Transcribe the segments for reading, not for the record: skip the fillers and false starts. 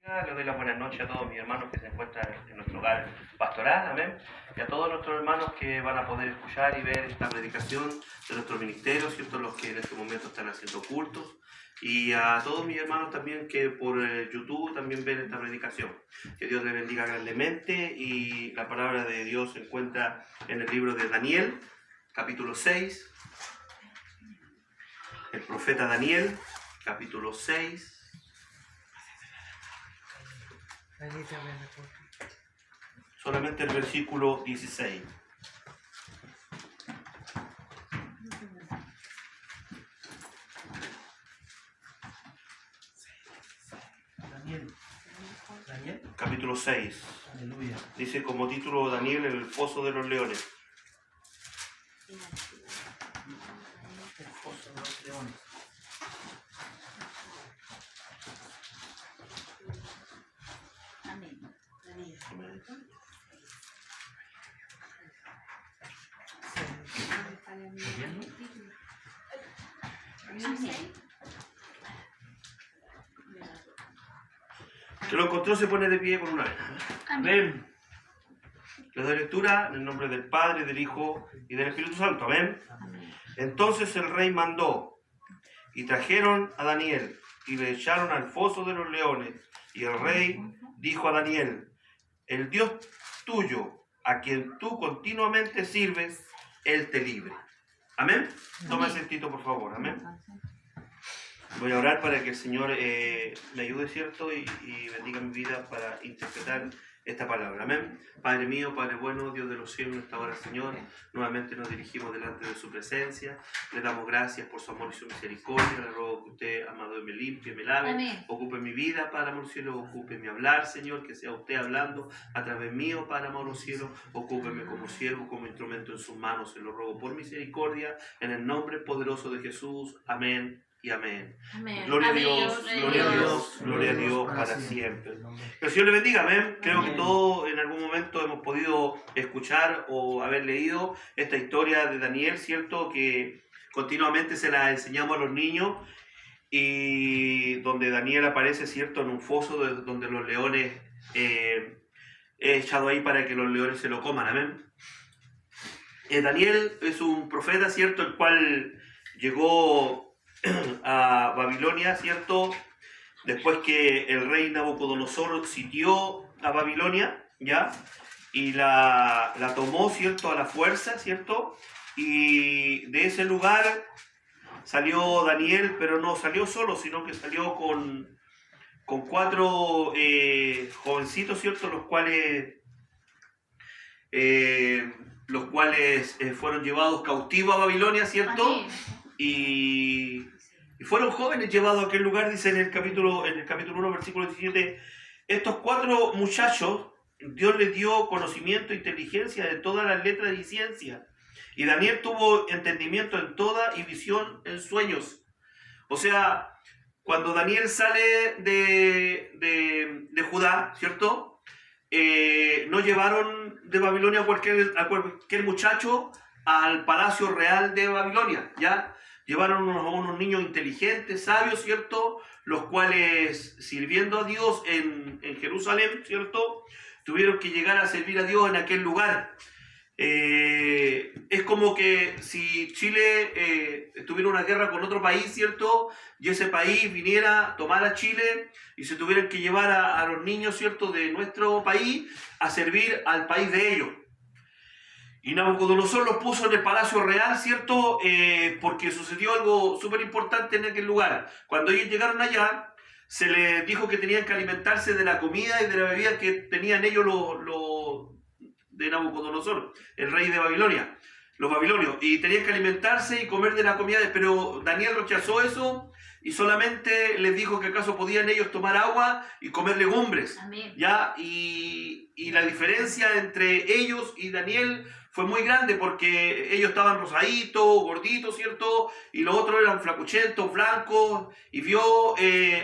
Le doy la buenas noches a todos mis hermanos que se encuentran en nuestro hogar pastoral, amén, y a todos nuestros hermanos que van a poder escuchar y ver esta predicación de nuestro ministerio, ¿cierto? Los que en este momento están haciendo cultos, y a todos mis hermanos también que por YouTube también ven esta predicación. Que Dios les bendiga grandemente, y la palabra de Dios se encuentra en el libro de Daniel, capítulo 6, el profeta Daniel, capítulo 6, solamente el versículo 16. Daniel. Capítulo 6. Aleluya. Dice como título Daniel, el foso de los leones. El foso de los leones. Amén. Que lo encontró se pone de pie con una vez. Amén. Le doy lectura en el nombre del Padre, del Hijo y del Espíritu Santo. Amén. Entonces el rey mandó y trajeron a Daniel y le echaron al foso de los leones. Y el rey dijo a Daniel: el Dios tuyo, a quien tú continuamente sirves, Él te libre. Amén. Toma ese tito, por favor. Amén. Voy a orar para que el Señor me ayude, ¿cierto? Y bendiga mi vida para interpretar esta palabra. Amén. Padre mío, Padre bueno, Dios de los cielos, en esta hora, Señor, nuevamente nos dirigimos delante de su presencia. Le damos gracias por su amor y su misericordia. Le ruego que usted, amado, me limpie, me lave. Amén. Ocupe mi vida, Padre amor cielo. Ocupe mi hablar, Señor, que sea usted hablando a través mío, Padre amor cielo. Ocúpeme como siervo, como instrumento en sus manos. Se lo ruego por misericordia, en el nombre poderoso de Jesús. Amén. Y amén. Amén. Gloria Amén. a Dios, gloria a Dios, gloria a Dios para siempre. Que el Señor le bendiga, amén. Creo que todos en algún momento hemos podido escuchar o haber leído esta historia de Daniel, ¿cierto? Que continuamente se la enseñamos a los niños, y donde Daniel aparece, ¿cierto? En un foso donde los leones es echado ahí para que los leones se lo coman, amén. Daniel es un profeta, ¿cierto? El cual llegó a Babilonia, ¿cierto? Después que el rey Nabucodonosor sitió a Babilonia, ¿ya? Y la tomó, ¿cierto? A la fuerza, ¿cierto? Y de ese lugar salió Daniel, pero no salió solo, sino que salió con 4 jovencitos, ¿cierto? Los cuales fueron llevados cautivos a Babilonia, ¿cierto? Amén. Y fueron jóvenes llevados a aquel lugar, dice en el capítulo 1, versículo 17, estos 4 muchachos, Dios les dio conocimiento e inteligencia de todas las letras y ciencia. Y Daniel tuvo entendimiento en toda y visión en sueños. O sea, cuando Daniel sale de Judá, ¿cierto? No llevaron de Babilonia a cualquier muchacho al palacio real de Babilonia, ¿ya? Llevaron a unos niños inteligentes, sabios, ¿cierto? Los cuales, sirviendo a Dios en Jerusalén, ¿cierto? Tuvieron que llegar a servir a Dios en aquel lugar. Es como que si Chile tuviera una guerra con otro país, ¿cierto? Y ese país viniera, tomara Chile y se tuvieran que llevar a los niños, ¿cierto? De nuestro país a servir al país de ellos. Y Nabucodonosor los puso en el palacio real, ¿cierto? Porque sucedió algo súper importante en aquel lugar. Cuando ellos llegaron allá, se les dijo que tenían que alimentarse de la comida y de la bebida que tenían ellos de Nabucodonosor, el rey de Babilonia, los babilonios. Y tenían que alimentarse y comer de la comida, pero Daniel rechazó eso y solamente les dijo que acaso podían ellos tomar agua y comer legumbres. Amén. ¿Ya? Y la diferencia entre ellos y Daniel fue muy grande, porque ellos estaban rosaditos, gorditos, ¿cierto? Y los otros eran flacuchentos, blancos, y vio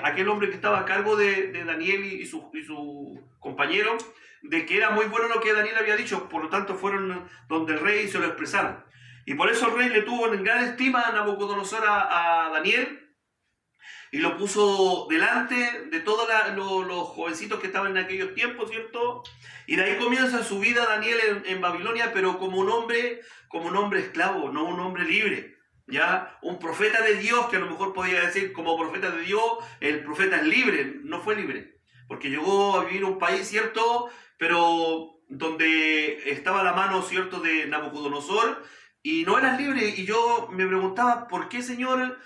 aquel hombre que estaba a cargo de Daniel y su compañero, de que era muy bueno lo que Daniel había dicho. Por lo tanto fueron donde el rey y se lo expresaron. Y por eso el rey le tuvo en gran estima a Nabucodonosor a Daniel, y lo puso delante de todos los jovencitos que estaban en aquellos tiempos, ¿cierto? Y de ahí comienza su vida Daniel en Babilonia, pero como un hombre esclavo, no un hombre libre. ¿Ya? Un profeta de Dios, que a lo mejor podía decir como profeta de Dios, el profeta es libre, no fue libre, porque llegó a vivir en un país, ¿cierto? Pero donde estaba la mano, ¿cierto?, de Nabucodonosor, y no eras libre. Y yo me preguntaba, ¿por qué, Señor,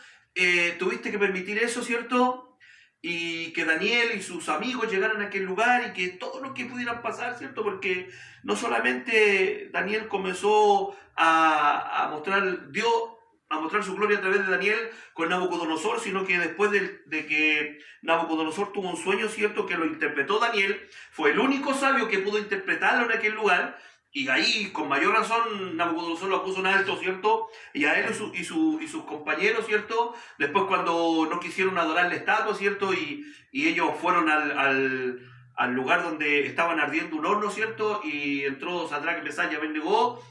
tuviste que permitir eso, ¿cierto? Y que Daniel y sus amigos llegaran a aquel lugar y que todo lo que pudieran pasar, ¿cierto? Porque no solamente Daniel comenzó a mostrar su gloria a través de Daniel con Nabucodonosor, sino que después de que Nabucodonosor tuvo un sueño, ¿cierto?, que lo interpretó Daniel, fue el único sabio que pudo interpretarlo en aquel lugar, y ahí con mayor razón Nabucodonosor lo puso en alto, ¿cierto? Y a él y sus compañeros, ¿cierto? Después cuando no quisieron adorar la estatua, ¿cierto? Y ellos fueron al lugar donde estaban ardiendo un horno, ¿cierto? Y entró Sadraque, Mesach y Abednego,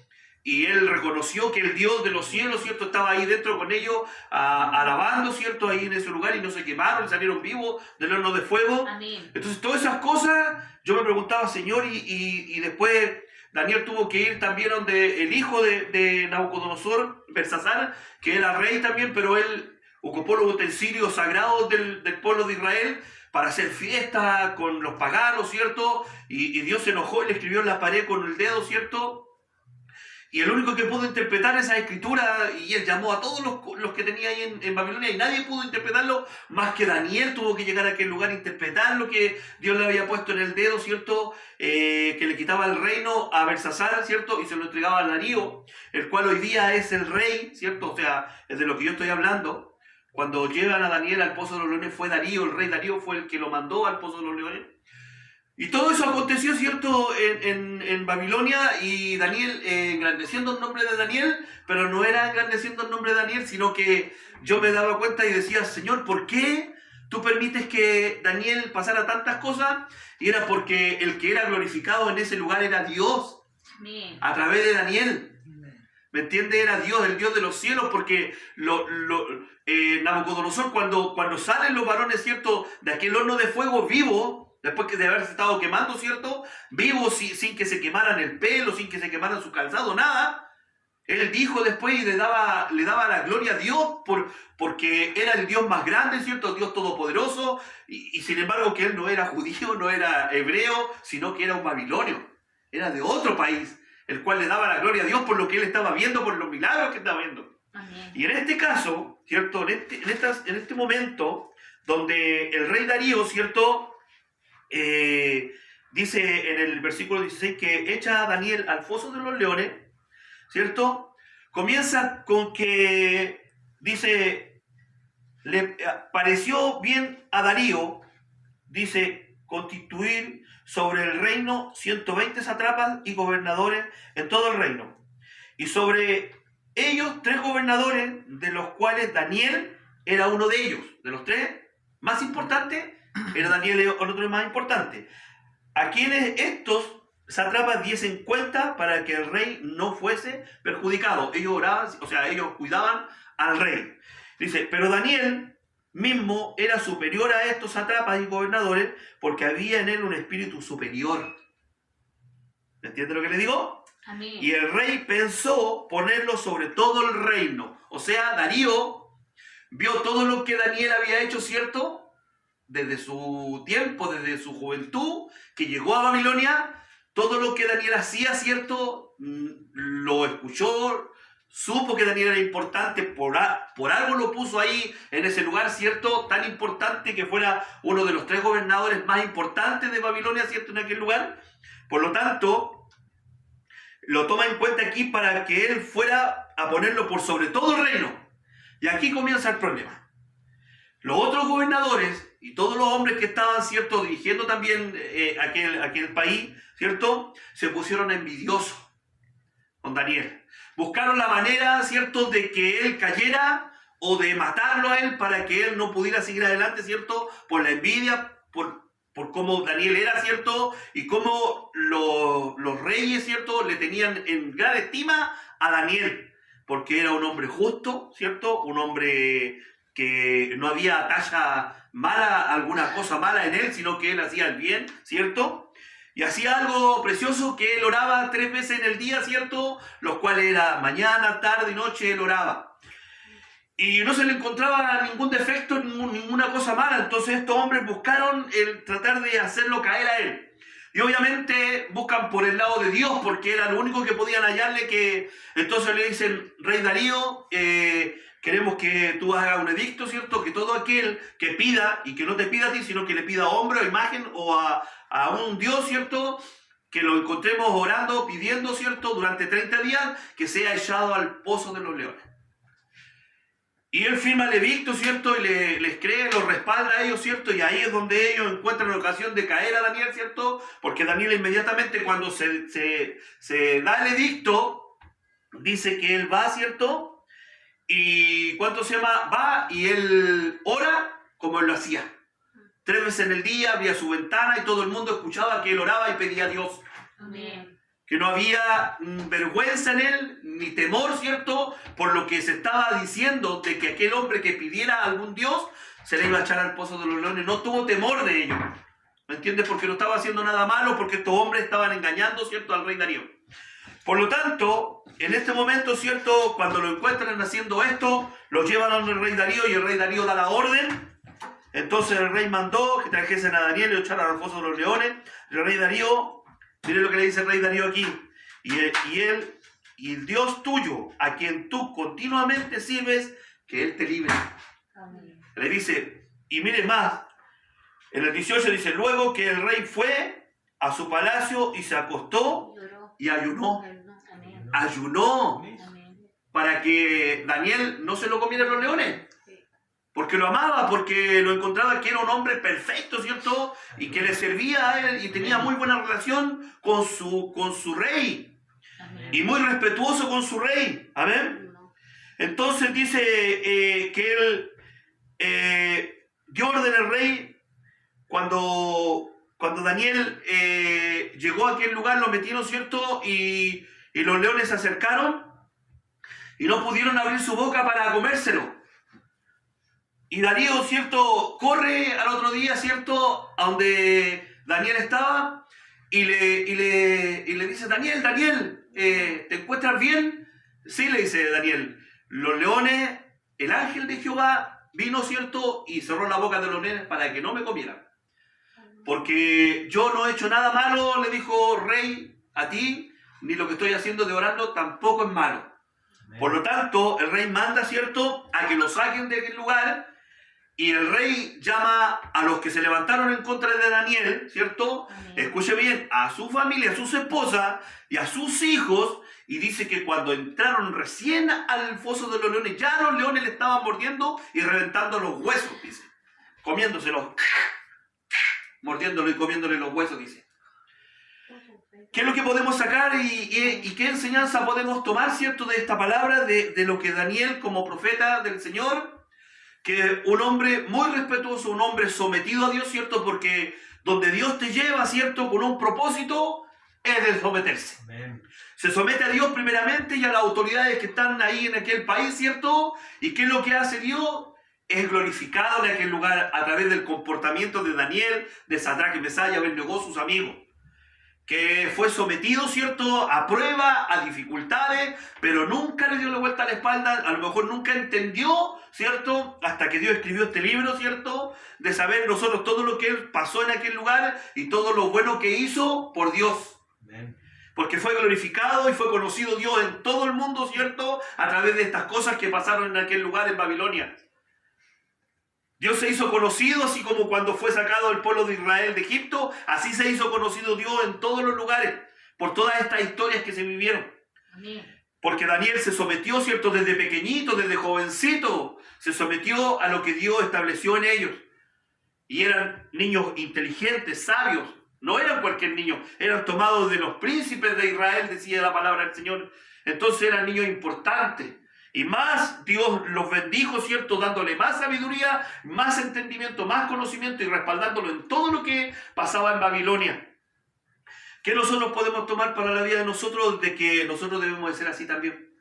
y él reconoció que el Dios de los cielos, ¿cierto?, estaba ahí dentro con ellos, alabando, ¿cierto?, ahí en ese lugar, y no se quemaron, salieron vivos del horno de fuego. Amén. Entonces, todas esas cosas, yo me preguntaba, Señor, y después Daniel tuvo que ir también donde el hijo de Nabucodonosor, Belsasar, que era rey también, pero él ocupó los utensilios sagrados del pueblo de Israel para hacer fiesta con los paganos, ¿cierto? Y Dios se enojó y le escribió en la pared con el dedo, ¿cierto? Y el único que pudo interpretar esa escritura, y él llamó a todos los que tenía ahí en Babilonia, y nadie pudo interpretarlo más que Daniel. Tuvo que llegar a aquel lugar a interpretar lo que Dios le había puesto en el dedo, ¿cierto? Que le quitaba el reino a Belsasar, ¿cierto? Y se lo entregaba a Darío, el cual hoy día es el rey, ¿cierto? O sea, es de lo que yo estoy hablando. Cuando llegan a Daniel al Pozo de los Leones fue Darío, el rey Darío fue el que lo mandó al Pozo de los Leones. Y todo eso aconteció, ¿cierto?, en Babilonia, y Daniel engrandeciendo el nombre de Daniel, pero no era engrandeciendo el nombre de Daniel, sino que yo me daba cuenta y decía, Señor, ¿por qué tú permites que Daniel pasara tantas cosas? Y era porque el que era glorificado en ese lugar era Dios, Amén. a través de Daniel. ¿Me entiende? Era Dios, el Dios de los cielos, porque Nabucodonosor, cuando salen los varones, ¿cierto?, de aquel horno de fuego vivo, después de haberse estado quemando, ¿cierto?, vivos, sin que se quemaran el pelo, sin que se quemaran su calzado, nada, él dijo después y le daba la gloria a Dios porque era el Dios más grande, ¿cierto?, Dios todopoderoso, y sin embargo que él no era judío, no era hebreo, sino que era un babilonio, era de otro país, el cual le daba la gloria a Dios por lo que él estaba viendo, por los milagros que estaba viendo. Amén. Y en este caso, ¿cierto?, en este momento, donde el rey Darío, ¿cierto?, dice en el versículo 16 que echa a Daniel al foso de los leones, ¿cierto? Comienza con que dice, le pareció bien a Darío, dice, constituir sobre el reino 120 sátrapas y gobernadores en todo el reino. Y sobre ellos 3 gobernadores, de los cuales Daniel era uno de ellos. De los 3 más importantes, era Daniel el otro más importante. A quienes estos sátrapas diesen cuenta para que el rey no fuese perjudicado. Ellos oraban, o sea, ellos cuidaban al rey. Dice, pero Daniel mismo era superior a estos sátrapas y gobernadores porque había en él un espíritu superior. ¿Me entiende lo que le digo? Amén. Y el rey pensó ponerlo sobre todo el reino. O sea, Darío vio todo lo que Daniel había hecho, ¿cierto?, desde su tiempo, desde su juventud, que llegó a Babilonia, todo lo que Daniel hacía, ¿cierto?, lo escuchó, supo que Daniel era importante, por algo lo puso ahí en ese lugar, ¿cierto?, tan importante que fuera uno de los 3 gobernadores más importantes de Babilonia, ¿cierto?, en aquel lugar. Por lo tanto, lo toma en cuenta aquí para que él fuera a ponerlo por sobre todo el reino. Y aquí comienza el problema. Los otros gobernadores y todos los hombres que estaban, ¿cierto?, dirigiendo también aquel país, ¿cierto?, se pusieron envidiosos con Daniel. Buscaron la manera, ¿cierto?, de que él cayera o de matarlo a él para que él no pudiera seguir adelante, ¿cierto?, por la envidia, por cómo Daniel era, ¿cierto?, y cómo los reyes, ¿cierto?, le tenían en gran estima a Daniel, porque era un hombre justo, ¿cierto?, un hombre que no había talla mala, alguna cosa mala en él, sino que él hacía el bien, ¿cierto? Y hacía algo precioso, que él oraba 3 veces en el día, ¿cierto? Los cuales era mañana, tarde y noche, él oraba. Y no se le encontraba ningún defecto, ninguna cosa mala. Entonces estos hombres buscaron el tratar de hacerlo caer a él. Y obviamente buscan por el lado de Dios, porque era lo único que podían hallarle. Que entonces le dicen: Rey Darío, queremos que tú hagas un edicto, ¿cierto? Que todo aquel que pida, y que no te pida a ti, sino que le pida a hombre o imagen o a un Dios, ¿cierto?, que lo encontremos orando, pidiendo, ¿cierto?, durante 30 días, que sea echado al pozo de los leones. Y él firma el edicto, ¿cierto?, y les cree, los respalda a ellos, ¿cierto? Y ahí es donde ellos encuentran la ocasión de caer a Daniel, ¿cierto? Porque Daniel inmediatamente, cuando se da el edicto, dice que él va, ¿cierto? Y ¿cuánto se llama? Va y él ora como él lo hacía. 3 veces en el día abría su ventana y todo el mundo escuchaba que él oraba y pedía a Dios. Amén. Que no había vergüenza en él, ni temor, ¿cierto?, por lo que se estaba diciendo de que aquel hombre que pidiera a algún Dios se le iba a echar al pozo de los leones. No tuvo temor de ello. ¿Me entiendes? Porque no estaba haciendo nada malo, porque estos hombres estaban engañando, ¿cierto?, al rey Darío. Por lo tanto, en este momento, ¿cierto?, cuando lo encuentran haciendo esto, lo llevan al rey Darío y el rey Darío da la orden. Entonces el rey mandó que trajesen a Daniel y lo echaran al foso de los leones. El rey Darío, miren lo que le dice el rey Darío aquí: y el Dios tuyo, a quien tú continuamente sirves, que él te libre. Amén. Le dice, y miren más, en el 18 dice: luego que el rey fue a su palacio y se acostó Lloró. y ayunó. Amén. Ayunó Amén. para que Daniel no se lo comieran los leones. Porque lo amaba, porque lo encontraba que era un hombre perfecto, ¿cierto? Y que le servía a él y tenía muy buena relación con su rey. Amén. Y muy respetuoso con su rey. Amén. Entonces dice que él dio orden al rey cuando Daniel llegó a aquel lugar, lo metieron, ¿cierto? Y los leones se acercaron y no pudieron abrir su boca para comérselo. Y Darío, ¿cierto?, corre al otro día, ¿cierto?, a donde Daniel estaba y le dice: Daniel, ¿te encuentras bien? Sí, le dice Daniel. Los leones, el ángel de Jehová vino, ¿cierto?, y cerró la boca de los leones para que no me comieran. Porque yo no he hecho nada malo, le dijo rey, a ti, ni lo que estoy haciendo de orando tampoco es malo. Por lo tanto, el rey manda, ¿cierto?, a que lo saquen de aquel lugar. Y el rey llama a los que se levantaron en contra de Daniel, ¿cierto? Amén. Escuche bien, a su familia, a sus esposas y a sus hijos. Y dice que cuando entraron recién al foso de los leones, ya los leones le estaban mordiendo y reventando los huesos, dice. Comiéndoselos, mordiéndolo y comiéndole los huesos, dice. ¿Qué es lo que podemos sacar y qué enseñanza podemos tomar, ¿cierto?, de esta palabra, de lo que Daniel, como profeta del Señor, que un hombre muy respetuoso, un hombre sometido a Dios, ¿cierto? Porque donde Dios te lleva, ¿cierto?, con un propósito, es de someterse. Amén. Se somete a Dios primeramente y a las autoridades que están ahí en aquel país, ¿cierto? ¿Y qué es lo que hace Dios? Es glorificado en aquel lugar a través del comportamiento de Daniel, de Sadrach, Mesach y Abednego, sus amigos. Que fue sometido, ¿cierto?, a prueba, a dificultades, pero nunca le dio la vuelta a la espalda. A lo mejor nunca entendió, ¿cierto?, hasta que Dios escribió este libro, ¿cierto?, de saber nosotros todo lo que él pasó en aquel lugar y todo lo bueno que hizo por Dios. Amén. Porque fue glorificado y fue conocido Dios en todo el mundo, ¿cierto?, a través de estas cosas que pasaron en aquel lugar en Babilonia. Dios se hizo conocido, así como cuando fue sacado el pueblo de Israel de Egipto, así se hizo conocido Dios en todos los lugares, por todas estas historias que se vivieron. Amén. Porque Daniel se sometió, ¿cierto?, desde pequeñito, desde jovencito, se sometió a lo que Dios estableció en ellos. Y eran niños inteligentes, sabios, no eran cualquier niño, eran tomados de los príncipes de Israel, decía la palabra del Señor. Entonces eran niños importantes. Y más Dios los bendijo, ¿cierto?, dándole más sabiduría, más entendimiento, más conocimiento y respaldándolo en todo lo que pasaba en Babilonia. ¿Qué nosotros podemos tomar para la vida de nosotros? De que nosotros debemos de ser así también.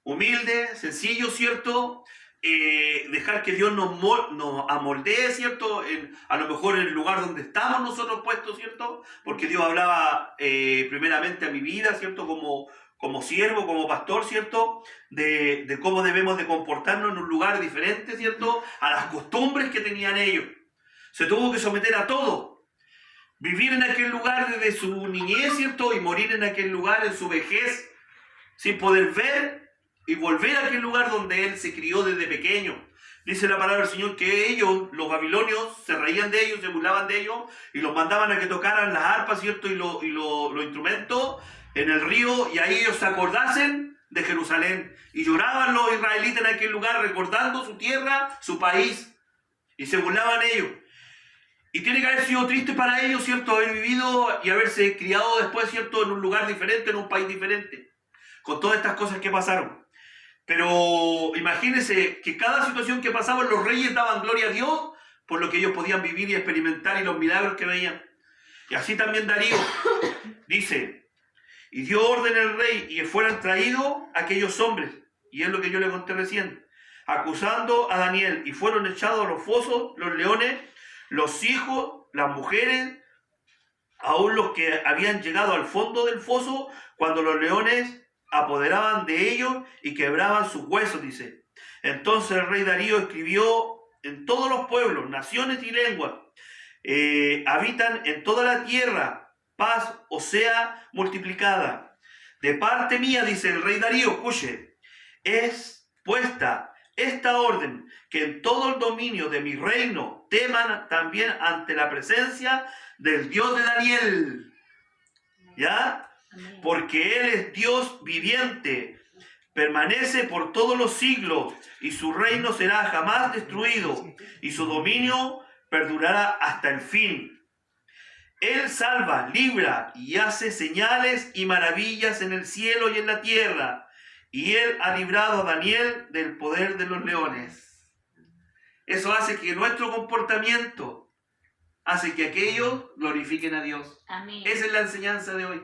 Humilde, sencillo, ¿cierto?, dejar que Dios nos amoldee, ¿cierto? A lo mejor en el lugar donde estamos nosotros puestos, ¿cierto? Porque Dios hablaba primeramente a mi vida, ¿cierto? Como siervo, como pastor, ¿cierto? De cómo debemos de comportarnos en un lugar diferente, ¿cierto? A las costumbres que tenían ellos. Se tuvo que someter a todo. Vivir en aquel lugar desde su niñez, ¿cierto? Y morir en aquel lugar en su vejez, sin poder ver y volver a aquel lugar donde él se crió desde pequeño. Dice la palabra del Señor que ellos, los babilonios, se reían de ellos, se burlaban de ellos y los mandaban a que tocaran las arpas, ¿cierto? Y los instrumentos en el río, y ahí ellos se acordasen de Jerusalén. Y lloraban los israelitas en aquel lugar recordando su tierra, su país. Y se burlaban ellos. Y tiene que haber sido triste para ellos, ¿cierto? Haber vivido y haberse criado después, ¿cierto? En un lugar diferente, en un país diferente. Con todas estas cosas que pasaron. Pero imagínense que cada situación que pasaban, los reyes daban gloria a Dios por lo que ellos podían vivir y experimentar y los milagros que veían. Y así también Darío dice, y dio orden el rey y fueran traídos aquellos hombres, y es lo que yo le conté recién, acusando a Daniel, y fueron echados a los fosos, los leones, los hijos, las mujeres, aún los que habían llegado al fondo del foso, cuando los leones apoderaban de ellos y quebraban sus huesos, dice. Entonces el rey Darío escribió en todos los pueblos, naciones y lenguas, habitan en toda la tierra, paz o sea multiplicada. De parte mía, dice el rey Darío, escuche, es puesta esta orden, que en todo el dominio de mi reino teman también ante la presencia del Dios de Daniel. ¿Ya? Porque Él es Dios viviente, permanece por todos los siglos, y su reino será jamás destruido, y su dominio perdurará hasta el fin. Él salva, libra y hace señales y maravillas en el cielo y en la tierra, y Él ha librado a Daniel del poder de los leones. Eso hace que nuestro comportamiento hace que aquellos glorifiquen a Dios. Amén. Esa es la enseñanza de hoy.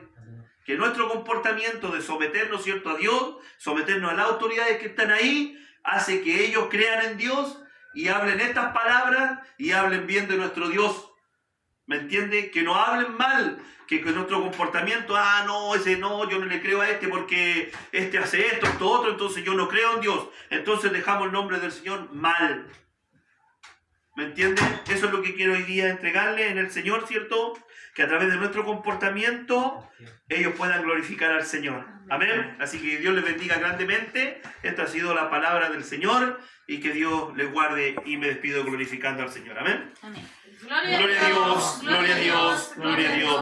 Que nuestro comportamiento de someternos, ¿cierto?, a Dios, someternos a las autoridades que están ahí, hace que ellos crean en Dios y hablen estas palabras y hablen bien de nuestro Dios. ¿Me entiende? Que no hablen mal, que nuestro comportamiento, no, ese no, yo no le creo a este porque este hace esto otro, entonces yo no creo en Dios. Entonces dejamos el nombre del Señor mal. ¿Me entiende? Eso es lo que quiero hoy día entregarle en el Señor, ¿cierto? Que a través de nuestro comportamiento ellos puedan glorificar al Señor. Amén. Así que Dios les bendiga grandemente. Esta ha sido la palabra del Señor y que Dios les guarde, y me despido glorificando al Señor. Amén. Amén. Gloria a Dios, gloria a Dios, gloria a Dios.